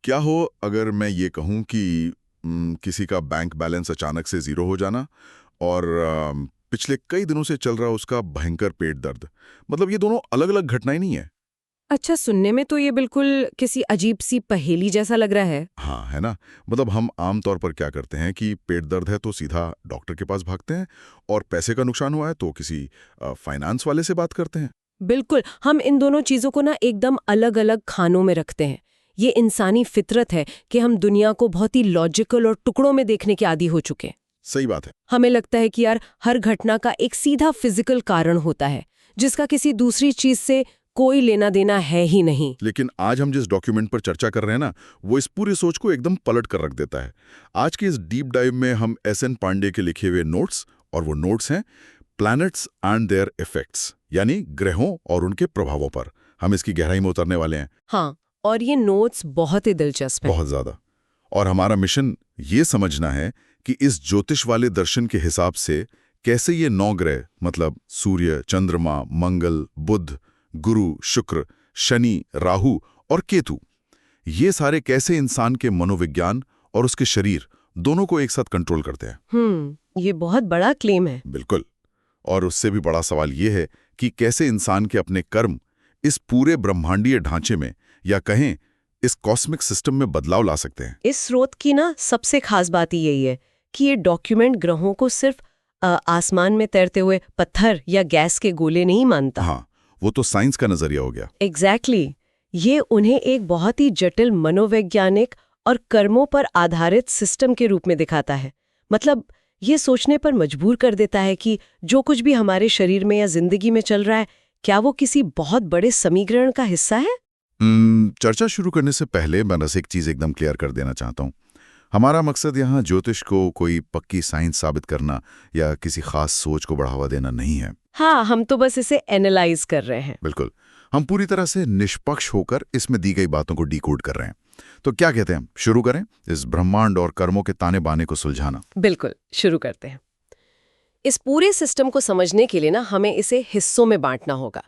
क्या हो अगर मैं ये कहूँ कि किसी का बैंक बैलेंस अचानक से ज़ीरो हो जाना और पिछले कई दिनों से चल रहा उसका भयंकर पेट दर्द। मतलब ये दोनों अलग-अलग घटनाएं नहीं है। अच्छा, सुनने में तो ये बिल्कुल किसी अजीब सी पहेली जैसा लग रहा है। हाँ, है ना? मतलब हम आम तौर पर क्या करते हैं कि पेट दर्द है तो सीधा डॉक्टर के पास भागते हैं और पैसे का नुकसान हुआ है तो किसी फाइनेंस वाले से बात करते हैं। बिल्कुल, हम इन दोनों चीज़ों को ना एकदम अलग-अलग खानों में रखते हैं। ये इंसानी फितरत है कि हम दुनिया को बहुत ही लॉजिकल और टुकड़ों में देखने के आदी हो चुके हैं। सही बात है। हमें लगता है कि यार हर घटना का एक सीधा फिजिकल कारण होता है, जिसका किसी दूसरी चीज़ से कोई लेना देना है ही नहीं। लेकिन आज हम जिस डॉक्यूमेंट पर चर्चा कर रहे हैं ना, वो इस पूरी सोच को एकदम पलट कर रख देता है। आज की इस डीप डाइव में हम एस.एन. पांडे के लिखे हुए नोट्स, और वो नोट्स हैं प्लैनेट्स एंड देयर इफेक्ट्स, यानी ग्रहों और उनके प्रभावों पर। हम इसकी गहराई में उतरने वाले हैं। हाँ, और ये नोट्स बहुत ही दिलचस्प हैं। बहुत ज्यादा। और हमारा मिशन ये समझना है कि इस ज्योतिष वाले दर्शन के हिसाब से कैसे ये 9 ग्रह, मतलब सूर्य, चंद्रमा, मंगल, बुध, गुरु, शुक्र, शनि, राहु और केतु, ये सारे कैसे इंसान के मनोविज्ञान और उसके शरीर दोनों को एक साथ कंट्रोल करते हैं। ये बहुत बड़ा क्लेम है। बिल्कुल। और उससे भी बड़ा सवाल ये है कि कैसे इंसान के अपने कर्म इस पूरे ब्रह्मांडीय ढांचे में, या कहें इस कॉस्मिक सिस्टम में, बदलाव ला सकते हैं। इस स्रोत की ना सबसे खास बात ही यही है कि ये डॉक्यूमेंट ग्रहों को सिर्फ आसमान में तैरते हुए पत्थर या गैस के गोले नहीं मानता। हाँ, वो तो साइंस का नजरिया हो गया। एग्जैक्टली। ये उन्हें एक बहुत ही जटिल मनोवैज्ञानिक और कर्मों पर आधारित सिस्टम के रूप में दिखाता है। मतलब ये सोचने पर मजबूर कर देता है कि जो कुछ भी हमारे शरीर में या जिंदगी में चल रहा है, क्या वो किसी बहुत बड़े समीकरण का हिस्सा है। चर्चा शुरू करने से पहले मैं बस एक चीज एकदम क्लियर कर देना चाहता हूँ। हमारा मकसद यहाँ ज्योतिष को कोई पक्की साइंस साबित करना या किसी खास सोच को बढ़ावा देना नहीं है। हाँ, हम तो बस इसे एनालाइज कर रहे हैं। बिल्कुल। हम पूरी तरह से निष्पक्ष होकर इसमें दी गई बातों को डिकोड कर रहे हैं। तो क्या कहते हैं, शुरू करें इस ब्रह्मांड और कर्मों के ताने बाने को सुलझाना? बिल्कुल, शुरू करते हैं। इस पूरे सिस्टम को समझने के लिए ना हमें इसे हिस्सों में बांटना होगा।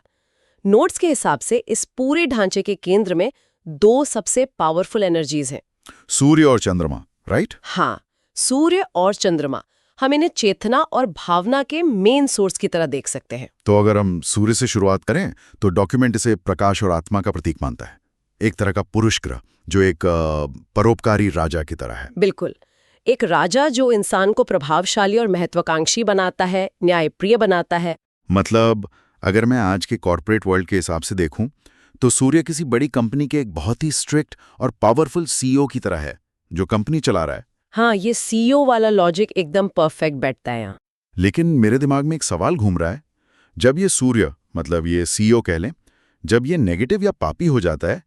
नोट्स के हिसाब से इस पूरे ढांचे के केंद्र में 2 सबसे पावरफुल एनर्जीज हैं। सूर्य और चंद्रमा, राइट? हाँ, सूर्य और चंद्रमा। हम इन्हें चेतना और भावना के मेन सोर्स की तरह देख सकते हैं। तो अगर हम सूर्य से शुरुआत करें तो डॉक्यूमेंट इसे प्रकाश और आत्मा का प्रतीक मानता है। एक तरह का पुरुष ग्रह जो एक परोपकारी राजा की तरह है। बिल्कुल, एक राजा जो इंसान को प्रभावशाली और महत्वाकांक्षी बनाता है, न्यायप्रिय बनाता है। मतलब अगर मैं आज के कॉर्पोरेट वर्ल्ड के हिसाब से देखूं तो सूर्य किसी बड़ी कंपनी के एक बहुत ही स्ट्रिक्ट और पावरफुल सीईओ की तरह है जो कंपनी चला रहा है। हाँ, ये सीईओ वाला लॉजिक एकदम परफेक्ट बैठता है यहाँ। लेकिन मेरे दिमाग में एक सवाल घूम रहा है, जब ये सूर्य, मतलब ये सीईओ कह लें, जब ये नेगेटिव या पापी हो जाता है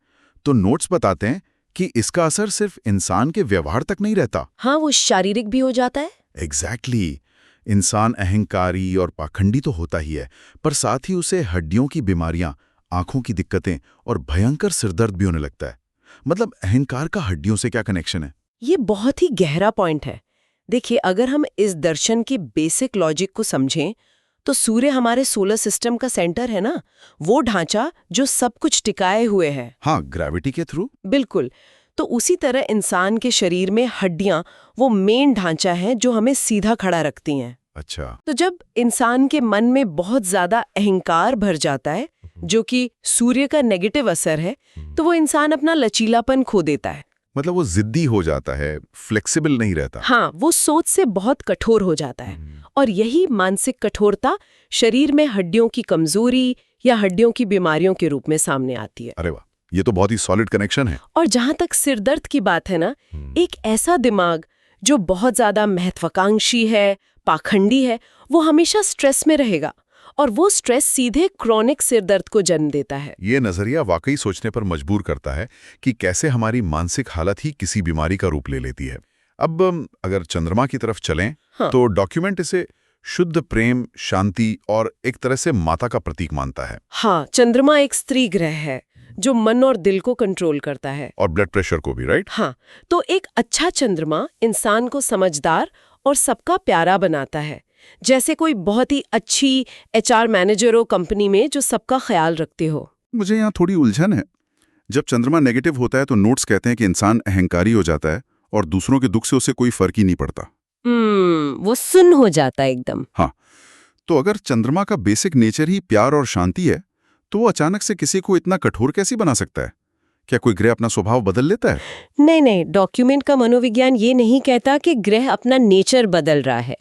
तो नोट्स बताते हैं कि इसका असर सिर्फ इंसान के व्यवहार तक नहीं रहता। हाँ, वो शारीरिक भी हो जाता है। एग्जैक्टली। इंसान अहंकारी और पाखंडी तो होता ही है, पर साथ ही उसे हड्डियों की बीमारियां, आंखों की दिक्कतें और भयंकर सिरदर्द भी होने लगता है। मतलब अहंकार का हड्डियों से क्या कनेक्शन है? ये बहुत ही गहरा पॉइंट है। देखिए, अगर हम इस दर्शन की बेसिक लॉजिक को समझें तो सूर्य हमारे सोलर सिस्टम का सेंटर है ना, वो ढांचा जो सब कुछ टिकाए हुए है। हाँ, ग्रेविटी के थ्रू। बिल्कुल। तो उसी तरह इंसान के शरीर में हड्डियां वो मेन ढांचा है जो हमें सीधा खड़ा रखती हैं। अच्छा। तो जब इंसान के मन में बहुत ज्यादा अहंकार भर जाता है, जो कि सूर्य का नेगेटिव असर है, तो वो इंसान अपना लचीलापन खो देता है। मतलब वो जिद्दी हो जाता है, फ्लेक्सिबल नहीं रहता। हाँ, वो सोच से बहुत कठोर हो जाता है। और यही मानसिक कठोरता शरीर में हड्डियों की कमजोरी या हड्डियों की बीमारियों के रूप में सामने आती है। अरे वाह, ये तो बहुत ही सॉलिड कनेक्शन है। और जहां तक सिरदर्द की बात है ना, एक ऐसा दिमाग जो बहुत ज्यादा महत्वाकांक्षी है, पाखंडी है, वो हमेशा स्ट्रेस में रहेगा और वो स्ट्रेस सीधे क्रॉनिक सिरदर्द को जन्म देता है। ये नजरिया वाकई सोचने पर मजबूर करता है कि कैसे हमारी मानसिक हालत ही किसी बीमारी का रूप ले लेती है। अब अगर चंद्रमा की तरफ चलें, हाँ। तो डॉक्यूमेंट इसे शुद्ध प्रेम, शांति और एक तरह से माता का प्रतीक मानता है। हाँ, चंद्रमा एक स्त्री ग्रह है जो मन और दिल को कंट्रोल करता है। और ब्लड प्रेशर को भी, राइट? हाँ, तो एक अच्छा चंद्रमा इंसान को समझदार और सबका प्यारा बनाता है, जैसे कोई बहुत ही अच्छी एचआर मैनेजर हो कंपनी में जो सबका ख्याल रखते हो। मुझे यहाँ थोड़ी उलझन है। जब चंद्रमा नेगेटिव होता है तो नोट्स कहते हैं कि इंसान अहंकारी हो जाता है और दूसरों के दुख से उसे कोई फर्क ही नहीं पड़ता। वो सुन्न हो जाता है एकदम। हाँ, तो अगर चंद्रमा का बेसिक नेचर ही प्यार और शांति है तो वो अचानक से किसी को इतना कठोर कैसे बना सकता है? क्या कोई ग्रह अपना स्वभाव बदल लेता है? नहीं, डॉक्यूमेंट का मनोविज्ञान ये नहीं कहता कि ग्रह अपना नेचर बदल रहा है।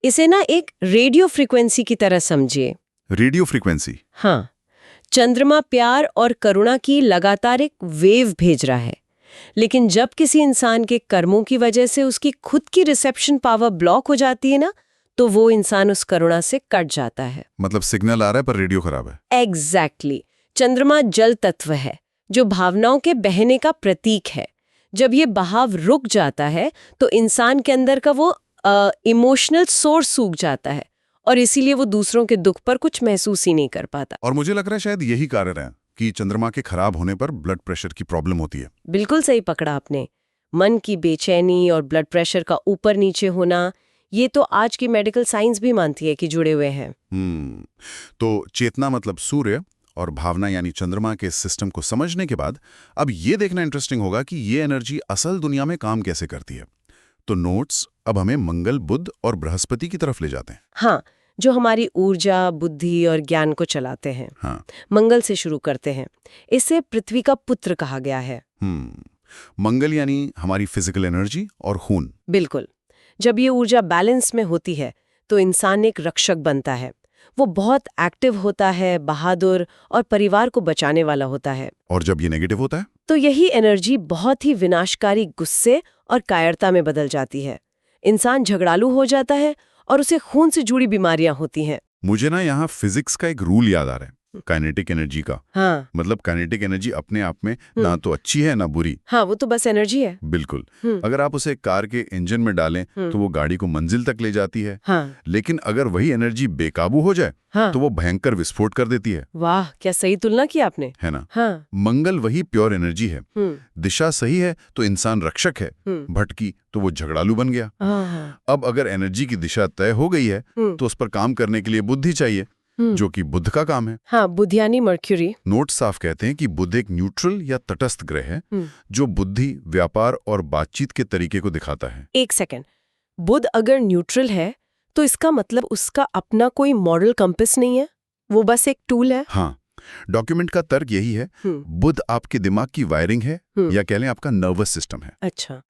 इसे ना एक रेडियो फ्रीक्वेंसी की तरह समझिए। Radio frequency? हाँ, चंद्रमा प्यार और करुणा की लगातार एक वेव भेज रहा है, लेकिन जब किसी इंसान के कर्मों की वजह से उसकी खुद की रिसेप्शन पावर ब्लॉक हो जाती है ना, तो वो इंसान उस करुणा से कट जाता है। मतलब सिग्नल आ रहा है पर रेडियो खराब है। एग्जैक्टली। चंद्रमा जल तत्व है जो भावनाओं के बहने का प्रतीक है। जब ये बहाव रुक जाता है तो इंसान के अंदर का वो इमोशनल सोर्स सूख जाता है और इसीलिए वो दूसरों के दुख पर कुछ महसूस ही नहीं कर पाता। और मुझे लग रहा है शायद यही कारण है कि चंद्रमा के खराब होने पर ब्लड प्रेशर की प्रॉब्लम होती है। बिल्कुल सही पकड़ा आपने। मन की बेचैनी और ब्लड प्रेशर का ऊपर नीचे होना, ये तो आज की मेडिकल साइंस भी मानती है कि जुड़े हुए हैं। तो चेतना मतलब सूर्य और भावना यानी चंद्रमा के सिस्टम को समझने के बाद अब ये देखना इंटरेस्टिंग होगा कि ये एनर्जी असल दुनिया में काम कैसे करती है। तो नोट्स अब हमें मंगल, बुध और बृहस्पति की तरफ ले जाते हैं। हाँ, जो हमारी ऊर्जा, बुद्धि और ज्ञान को चलाते हैं। हाँ। मंगल से शुरू करते हैं। इसे पृथ्वी का पुत्र कहा गया है। मंगल यानी हमारी फिजिकल एनर्जी और खून। बिल्कुल। जब ये ऊर्जा बैलेंस में होती है तो इंसान एक रक्षक बनता है। वो बहुत एक्टिव होता है, बहादुर और परिवार को बचाने वाला होता है। और जब ये नेगेटिव होता है तो यही एनर्जी बहुत ही विनाशकारी गुस्से और कायरता में बदल जाती है। इंसान झगड़ालू हो जाता है और उसे खून से जुड़ी बीमारियां होती हैं। मुझे ना यहाँ फिजिक्स का एक रूल याद आ रहा है, काइनेटिक एनर्जी का। हाँ। मतलब काइनेटिक एनर्जी अपने आप में ना तो अच्छी है ना बुरी। हाँ, वो तो बस एनर्जी है। बिल्कुल। अगर आप उसे कार के इंजन में डालें तो वो गाड़ी को मंजिल तक ले जाती है। हाँ। लेकिन अगर वही एनर्जी बेकाबू हो जाए तो वो भयंकर विस्फोट कर देती है। वाह, क्या सही तुलना की आपने। है ना। हाँ। मंगल वही प्योर एनर्जी है। दिशा सही है तो इंसान रक्षक है, भटकी तो वो झगड़ालू बन गया। अब अगर एनर्जी की दिशा तय हो गई है तो उस पर काम करने के लिए बुद्धि चाहिए, जो कि बुध का काम है। हाँ, बुध यानी मर्क्यूरी। नोट साफ कहते हैं कि बुध एक न्यूट्रल या तटस्थ ग्रह है जो बुद्धि, व्यापार और बातचीत के तरीके को दिखाता है। एक सेकंड, बुध अगर न्यूट्रल है तो इसका मतलब उसका अपना कोई मॉरल कंपास नहीं है, वो बस एक टूल है। हाँ, डॉक्यूमेंट का तर्क यही है। बुध आपके दिमाग की वायरिंग है या कह लें आपका नर्वस सिस्टम है।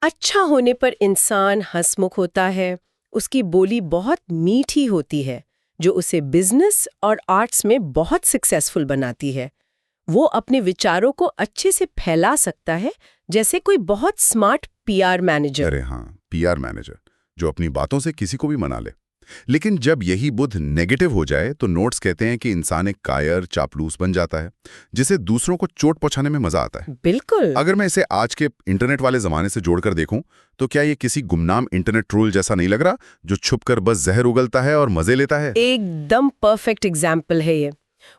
अच्छा होने पर इंसान हंसमुख होता है, उसकी बोली बहुत मीठी होती है जो उसे बिजनेस और आर्ट्स में बहुत सक्सेसफुल बनाती है। वो अपने विचारों को अच्छे से फैला सकता है, जैसे कोई बहुत स्मार्ट पीआर मैनेजर। अरे हाँ, पीआर मैनेजर जो अपनी बातों से किसी को भी मना ले। लेकिन जब यही बुध नेगेटिव हो जाए तो नोट्स कहते हैं कि इंसान एक कायर, चापलूस बन जाता है, जिसे दूसरों को चोट पहुंचाने में मजा आता है। बिल्कुल। अगर मैं इसे आज के इंटरनेट वाले जमाने से जोड़कर देखूं तो क्या ये किसी गुमनाम इंटरनेट ट्रोल जैसा नहीं लग रहा, जो छुपकर बस जहर उगलता है और मजे लेता है? एकदम परफेक्ट एग्जाम्पल है ये।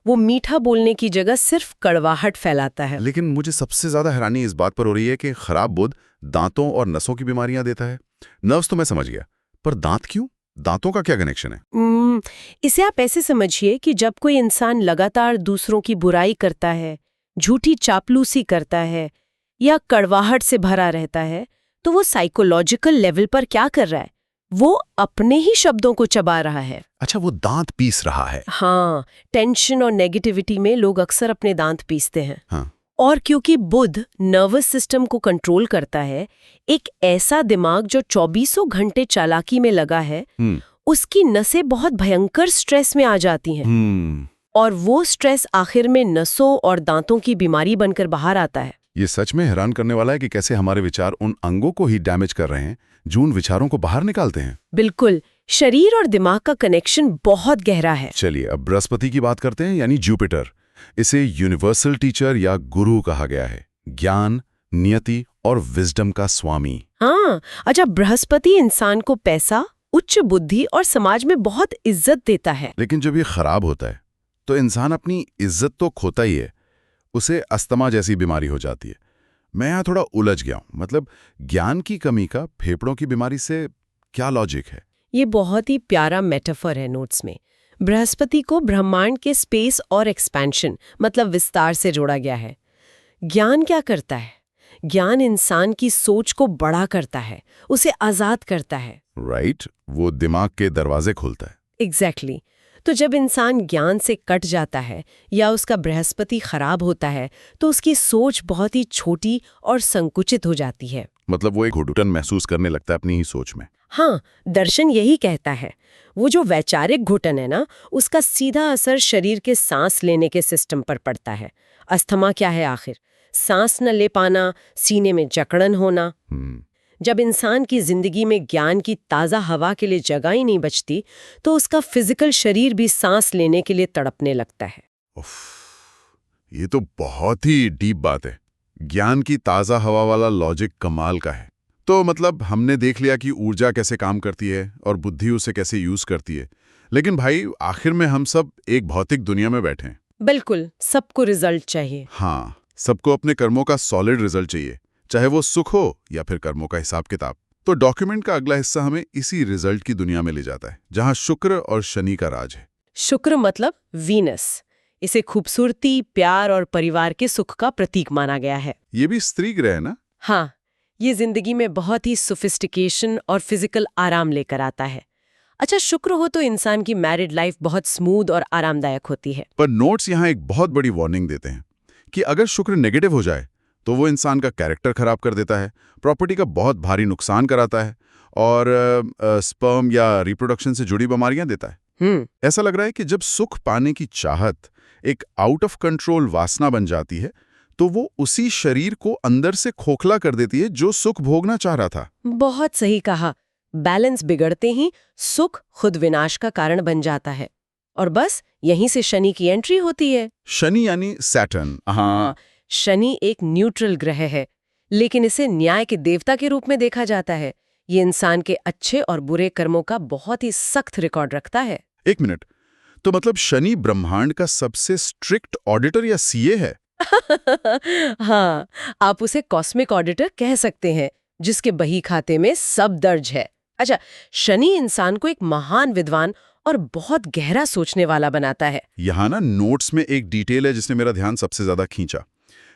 वो मीठा बोलने की जगह सिर्फ कड़वाहट फैलाता है। लेकिन मुझे सबसे ज्यादा हैरानी इस बात पर हो रही है कि खराब बुध दांतों और नसों की बीमारियां देता है। नर्व्स तो मैं समझ गया, पर दांत क्यों? दांतों का क्या कनेक्शन है? इसे आप ऐसे समझिए कि जब कोई इंसान लगातार दूसरों की बुराई करता है, झूठी चापलूसी करता है या कड़वाहट से भरा रहता है, तो वो साइकोलॉजिकल लेवल पर क्या कर रहा है? वो अपने ही शब्दों को चबा रहा है। अच्छा, वो दांत पीस रहा है। हाँ, टेंशन और नेगेटिविटी में लोग अक्सर अपने दांत पीसते हैं। हाँ। और क्योंकि बुध नर्वस सिस्टम को कंट्रोल करता है, एक ऐसा दिमाग जो 24 घंटे चालाकी में लगा है, उसकी नसें बहुत भयंकर स्ट्रेस में आ जाती हैं। और वो स्ट्रेस आखिर में नसों और दांतों की बीमारी बनकर बाहर आता है। ये सच में हैरान करने वाला है कि कैसे हमारे विचार उन अंगों को ही डैमेज कर रहे हैं जो उन विचारों को बाहर निकालते हैं। बिल्कुल, शरीर और दिमाग का कनेक्शन बहुत गहरा है। चलिए अब बृहस्पति की बात करते हैं, यानी जुपिटर। इसे यूनिवर्सल टीचर या गुरु कहा गया है, ज्ञान, नियति और विजडम का स्वामी। हाँ, अच्छा, बृहस्पति इंसान को पैसा, उच्च बुद्धि और समाज में बहुत इज्जत देता है। लेकिन जब ये खराब होता है तो इंसान अपनी इज्जत तो खोता ही है, उसे अस्थमा जैसी बीमारी हो जाती है। मैं यहाँ थोड़ा उलझ गया हूँ। मतलब ज्ञान की कमी का फेफड़ों की बीमारी से क्या लॉजिक है? ये बहुत ही प्यारा मेटाफर है नोट्स में। बृहस्पति को ब्रह्मांड के स्पेस और एक्सपेंशन मतलब विस्तार से जोड़ा गया है। ज्ञान क्या करता है? ज्ञान इंसान की सोच को बड़ा करता है, उसे आजाद करता है। राइट, वो दिमाग के दरवाजे खोलता है। एग्जैक्टली तो जब इंसान ज्ञान से कट जाता है या उसका बृहस्पति खराब होता है तो उसकी सोच बहुत ही छोटी और संकुचित हो जाती है। मतलब वो एक घुटन महसूस करने लगता है अपनी ही सोच में। हाँ, दर्शन यही कहता है। वो जो वैचारिक घुटन है ना, उसका सीधा असर शरीर के सांस लेने के सिस्टम पर पड़ता है। अस्थमा क्या है आखिर? सांस न ले पाना, सीने में जकड़न होना। जब इंसान की जिंदगी में ज्ञान की ताज़ा हवा के लिए जगह ही नहीं बचती, तो उसका फिजिकल शरीर भी सांस लेने के लिए तड़पने लगता है। उफ, ये तो बहुत ही डीप बात है। ज्ञान की ताज़ा हवा वाला लॉजिक कमाल का है। तो मतलब हमने देख लिया कि ऊर्जा कैसे काम करती है और बुद्धि उसे कैसे यूज करती है, लेकिन भाई आखिर में हम सब एक भौतिक दुनिया में बैठे हैं। बिल्कुल, सबको रिजल्ट चाहिए। हाँ, सबको अपने कर्मों का सॉलिड रिजल्ट चाहिए, चाहे वो सुख हो या फिर कर्मों का हिसाब किताब। तो डॉक्यूमेंट का अगला हिस्सा हमें इसी रिजल्ट की दुनिया में ले जाता है, जहां शुक्र और शनि का राज है। शुक्र मतलब वीनस। इसे खूबसूरती, प्यार और परिवार के सुख का प्रतीक माना गया है। ये भी स्त्री ग्रह है ना? हाँ, ये जिंदगी में बहुत ही सोफिस्टिकेशन और फिजिकल आराम लेकर आता है। अच्छा, शुक्र हो तो इंसान की मैरिड लाइफ बहुत स्मूथ और आरामदायक होती है। पर नोट्स यहाँ एक बहुत बड़ी वार्निंग देते हैं कि अगर शुक्र नेगेटिव हो जाए तो वो इंसान का कैरेक्टर खराब कर देता है, प्रॉपर्टी का बहुत भारी नुकसान कराता है और स्पर्म या रिप्रोडक्शन से जुड़ी बीमारियां देता है। ऐसा लग रहा है कि जब सुख पाने की चाहत एक आउट ऑफ कंट्रोल वासना बन जाती है तो वो उसी शरीर को अंदर से खोखला कर देती है जो सुख भोगना चाह रहा था। बहुत सही कहा। बैलेंस बिगड़ते ही सुख खुद विनाश का कारण बन जाता है। और बस यहीं से शनि की एंट्री होती है। शनि यानी सैटर्न। हाँ, शनि एक न्यूट्रल ग्रह है, लेकिन इसे न्याय के देवता के रूप में देखा जाता है। ये इंसान के अच्छे और बुरे कर्मों का बहुत ही सख्त रिकॉर्ड रखता है। एक मिनट, तो मतलब शनि ब्रह्मांड का सबसे स्ट्रिक्ट ऑडिटर या सीए है? हाँ, आप उसे कॉस्मिक ऑडिटर कह सकते हैं, जिसके बही खाते में सब दर्ज है। अच्छा, शनि इंसान को एक महान विद्वान और बहुत गहरा सोचने वाला बनाता है। यहाँ ना नोट्स में एक डिटेल है जिसने मेरा ध्यान सबसे ज्यादा खींचा।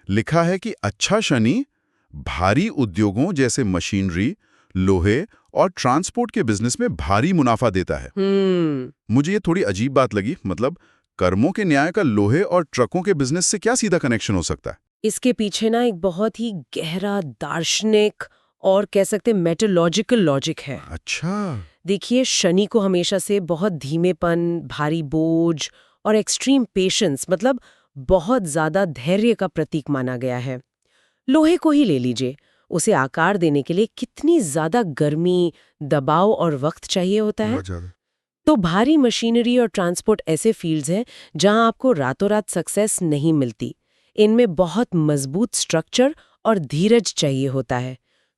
लिखा है कि अच्छा शनि भारी उद्योगों जैसे मशीनरी, लोहे और ट्रांसपोर्ट के बिजनेस में भारी मुनाफा देता है। मुझे ये थोड़ी अजीब बात लगी। मतलब कर्मों के न्याय का लोहे और ट्रकों के बिजनेस से क्या सीधा कनेक्शन हो सकता है? इसके पीछे ना एक बहुत ही गहरा दार्शनिक और कह सकते मेटोलॉजिकल लॉजिक है। अच्छा। देखिए, शनि को हमेशा से बहुत धीमेपन, भारी बोझ और एक्सट्रीम पेशेंस, मतलब बहुत ज्यादा धैर्य का प्रतीक माना गया है। लोहे को ही ले लीजिए, उसे आकार देने के लिए कितनी ज्यादा गर्मी, दबाव और वक्त चाहिए होता है। तो भारी मशीनरी और ट्रांसपोर्ट ऐसे फील्ड्स हैं जहां आपको रातों रात सक्सेस नहीं मिलती। इनमें बहुत मजबूत स्ट्रक्चर और धीरज चाहिए होता है।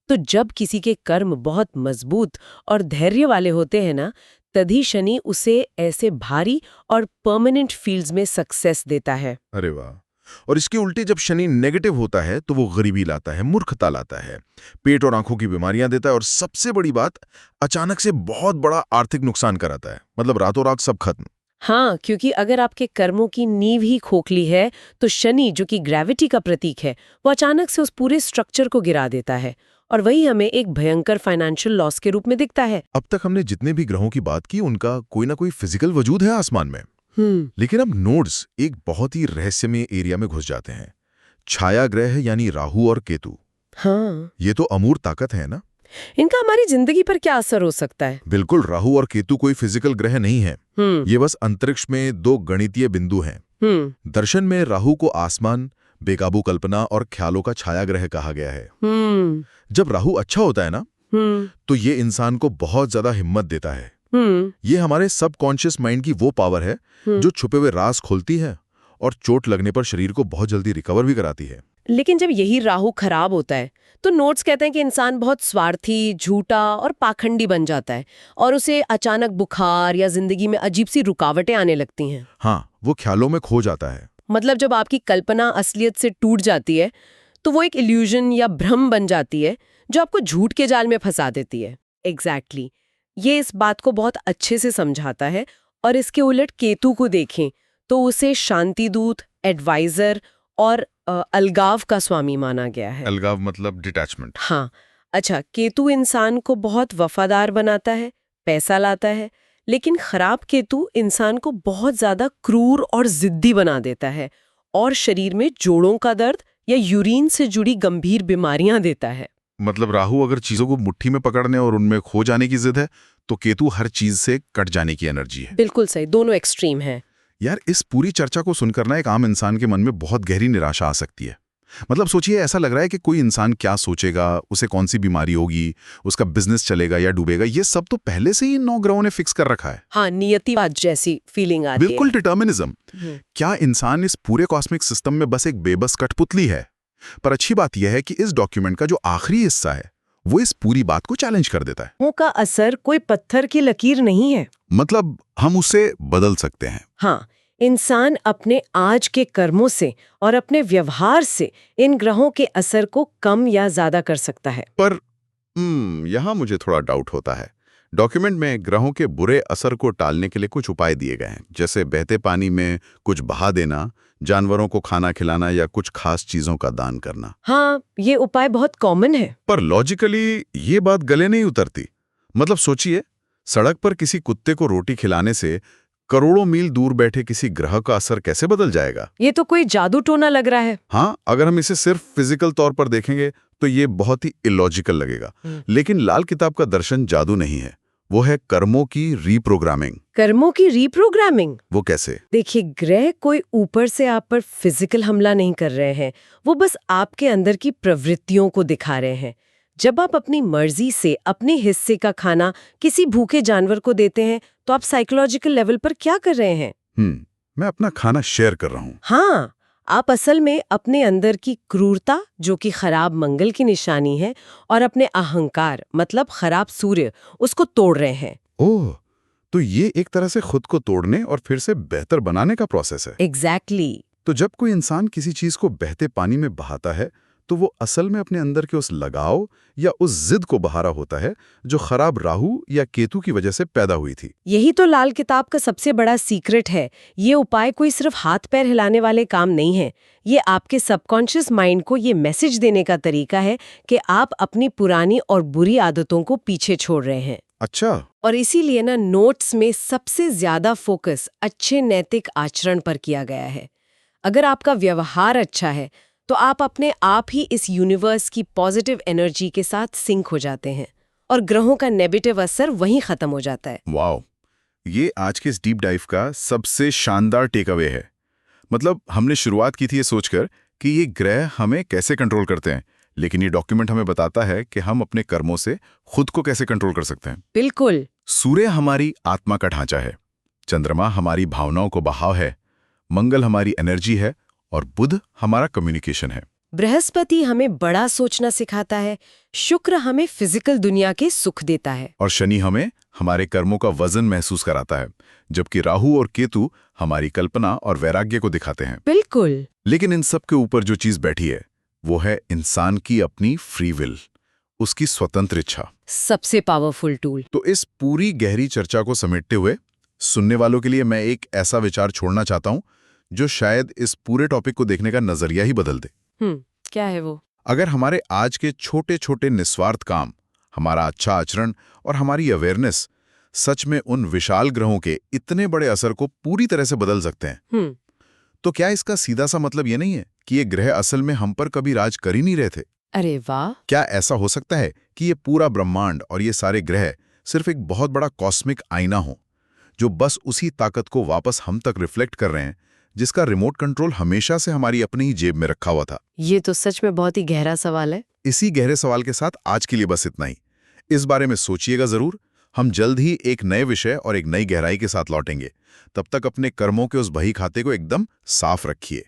तो जब किसी के कर्म बहुत मजबूत और धैर्य वाले होते हैं ना, तभी शनि उसे ऐसे भारी और परमानेंट फील्ड्स में सक्सेस देता है। अरे वाह। और इसके उल्टे जब शनि नेगेटिव होता है तो वो गरीबी लाता है, मूर्खता लाता है, पेट और आंखों की बीमारियां देता है और सबसे बड़ी बात, अचानक से बहुत बड़ा आर्थिक नुकसान कराता है। मतलब रातों रात सब खत्म। हाँ, क्योंकि अगर आपके कर्मों की नींव ही खोखली है तो शनि, जो कि ग्रेविटी का प्रतीक है, वो अचानक से उस पूरे स्ट्रक्चर को गिरा देता है और वही हमें एक भयंकर फाइनेंशियल लॉस के रूप में दिखता है। अब तक हमने जितने भी ग्रहों की बात की उनका कोई ना कोई फिजिकल वजूद है आसमान में, लेकिन अब नोड्स एक बहुत ही रहस्यमय एरिया में घुस जाते हैं। छाया ग्रह यानी राहु और केतु। हाँ, ये तो अमूर्त ताकत है ना? इनका हमारी जिंदगी पर क्या असर हो सकता है? बिल्कुल, राहु और केतु कोई फिजिकल ग्रह नहीं है। ये बस अंतरिक्ष में दो गणितीय बिंदु हैं। दर्शन में राहु को आसमान, बेकाबू कल्पना और ख्यालों का छाया ग्रह कहा गया है। जब राहु अच्छा होता है ना, तो ये इंसान को बहुत ज्यादा हिम्मत देता है। ये हमारे सबकॉन्शियस माइंड की वो पावर है जो छुपे हुए राज खोलती है और चोट लगने पर शरीर को बहुत जल्दी रिकवर भी कराती है। लेकिन जब यही राहु खराब होता है तो नोट्स कहते हैं कि इंसान बहुत स्वार्थी, झूठा और पाखंडी बन जाता है और उसे अचानक बुखार या जिंदगी में अजीब सी रुकावटें आने लगती हैं। हाँ, वो ख्यालों में खो जाता है। मतलब जब आपकी कल्पना असलियत से टूट जाती है तो वो एक इल्यूजन या भ्रम बन जाती है जो आपको झूठ के जाल में फंसा देती है। एग्जैक्टली। ये इस बात को बहुत अच्छे से समझाता है। और इसके उलट केतु को देखें तो उसे शांति दूत, एडवाइजर और अलगाव का स्वामी माना गया है। अलगाव मतलब डिटैचमेंट। हाँ। अच्छा, केतु इंसान को बहुत वफादार बनाता है, पैसा लाता है, लेकिन खराब केतु इंसान को बहुत ज्यादा क्रूर और जिद्दी बना देता है और शरीर में जोड़ों का दर्द या यूरिन से जुड़ी गंभीर बीमारियां देता है। मतलब राहु अगर चीजों को मुट्ठी में पकड़ने और उनमें खो जाने की जिद है, तो केतु हर चीज से कट जाने की एनर्जी है। बिल्कुल सही, दोनों एक्सट्रीम हैं। यार, इस पूरी चर्चा को सुनकर ना एक आम इंसान के मन में बहुत गहरी निराशा आ सकती है। मतलब सोचिए, ऐसा लग रहा है कि कोई इंसान क्या सोचेगा, उसे कौन सी बीमारी होगी, उसका बिजनेस चलेगा या डूबेगा, ये सब तो पहले से ही 9 ग्रहों ने फिक्स कर रखा है। हाँ, नियतिवाद जैसी फीलिंग आती है। बिल्कुल डिटर्मिनिज्म। क्या इंसान इस पूरे कॉस्मिक सिस्टम में बस एक बेबस कठपुतली है? पर अच्छी बात यह है कि इस डॉक्यूमेंट का जो आखिरी हिस्सा है वो इस पूरी बात को चैलेंज कर देता है। ग्रहों का असर कोई पत्थर की लकीर नहीं है। मतलब हम उसे बदल सकते हैं। हाँ, इंसान अपने आज के कर्मों से और अपने व्यवहार से इन ग्रहों के असर को कम या ज्यादा कर सकता है। पर यहाँ मुझे थोड़ा डाउट होता है। डॉक्यूमेंट में ग्रहों के बुरे असर को टालने के लिए कुछ उपाय दिए गए हैं, जैसे बहते पानी में कुछ बहा देना, जानवरों को खाना खिलाना या कुछ खास चीजों का दान करना। हाँ, ये उपाय बहुत कॉमन है। पर लॉजिकली ये बात गले नहीं उतरती। मतलब सोचिए, सड़क पर किसी कुत्ते को रोटी खिलाने से करोड़ों मील दूर बैठे किसी ग्रह का असर कैसे बदल जाएगा? ये तो कोई जादू टोना लग रहा है। हाँ, अगर हम इसे सिर्फ फिजिकल तौर पर देखेंगे तो ये बहुत ही इलॉजिकल लगेगा। लेकिन लाल किताब का दर्शन जादू नहीं है, वो है कर्मों की रीप्रोग्रामिंग। कर्मों की रीप्रोग्रामिंग? वो कैसे? देखिए, ग्रह कोई ऊपर से आप पर फिजिकल हमला नहीं कर रहे हैं, वो बस आपके अंदर की प्रवृत्तियों को दिखा रहे हैं। जब आप अपनी मर्जी से अपने हिस्से का खाना किसी भूखे जानवर को देते हैं, तो आप साइकोलॉजिकल लेवल पर क्या कर रहे हैं? मैं अपना खाना शेयर कर रहा हूँ। हाँ, आप असल में अपने अंदर की क्रूरता, जो कि खराब मंगल की निशानी है, और अपने अहंकार, मतलब खराब सूर्य, उसको तोड़ रहे हैं। ओह, तो ये एक तरह से खुद को तोड़ने और फिर से बेहतर बनाने का प्रोसेस है। एग्जैक्टली। तो जब कोई इंसान किसी चीज को बहते पानी में बहाता है, तो वो असल में अपने अंदर के उस लगाव या उस जिद को बहा रहा होता है जो खराब राहु या केतु की वजह से पैदा हुई थी। यही तो लाल किताब का सबसे बड़ा सीक्रेट है। ये उपाय कोई सिर्फ हाथ पैर हिलाने वाले काम नहीं है। ये आपके सबकॉन्शियस माइंड को ये मैसेज देने का तरीका है कि आप अपनी पुरानी और बुरी आदतों को पीछे छोड़ रहे हैं। अच्छा। और इसीलिए ना, नोट्स में सबसे ज्यादा फोकस अच्छे नैतिक आचरण पर किया गया है। अगर आपका व्यवहार अच्छा है तो आप अपने आप ही इस यूनिवर्स की पॉजिटिव एनर्जी के साथ सिंक हो जाते हैं और ग्रहों का नेगेटिव असर वहीं खत्म हो जाता है। वाओ, ये आज के इस डीप डाइव का सबसे शानदार टेक अवे है। मतलब हमने शुरुआत की थी ये सोचकर कि ये ग्रह हमें कैसे कंट्रोल करते हैं, लेकिन ये डॉक्यूमेंट हमें बताता है कि हम अपने कर्मों से खुद को कैसे कंट्रोल कर सकते हैं। बिल्कुल। सूर्य हमारी आत्मा का ढांचा है, चंद्रमा हमारी भावनाओं को बहाव है, मंगल हमारी एनर्जी है और बुध हमारा कम्युनिकेशन है। बृहस्पति हमें बड़ा सोचना सिखाता है, शुक्र हमें फिजिकल दुनिया के सुख देता है, और शनि हमें हमारे कर्मों का वजन महसूस कराता है, जबकि राहु और केतु हमारी कल्पना और वैराग्य को दिखाते हैं। बिल्कुल। लेकिन इन सब के ऊपर जो चीज बैठी है वो है इंसान की अपनी फ्री विल, उसकी स्वतंत्र इच्छा, सबसे पावरफुल टूल। तो इस पूरी गहरी चर्चा को समेटते हुए सुनने वालों के लिए मैं एक ऐसा विचार छोड़ना चाहता हूं जो शायद इस पूरे टॉपिक को देखने का नजरिया ही बदल दे। क्या है वो? अगर हमारे आज के छोटे छोटे निस्वार्थ काम, हमारा अच्छा आचरण और हमारी अवेयरनेस सच में उन विशाल ग्रहों के इतने बड़े असर को पूरी तरह से बदल सकते हैं, तो क्या इसका सीधा सा मतलब ये नहीं है कि ये ग्रह असल में हम पर कभी राज कर ही नहीं रहे थे? अरे वाह! क्या ऐसा हो सकता है कि ये पूरा ब्रह्मांड और ये सारे ग्रह सिर्फ एक बहुत बड़ा कॉस्मिक आईना हो, जो बस उसी ताकत को वापस हम तक रिफ्लेक्ट कर रहे हैं जिसका रिमोट कंट्रोल हमेशा से हमारी अपनी ही जेब में रखा हुआ था? ये तो सच में बहुत ही गहरा सवाल है। इसी गहरे सवाल के साथ आज के लिए बस इतना ही। इस बारे में सोचिएगा जरूर। हम जल्द ही एक नए विषय और एक नई गहराई के साथ लौटेंगे। तब तक अपने कर्मों के उस बही खाते को एकदम साफ रखिए।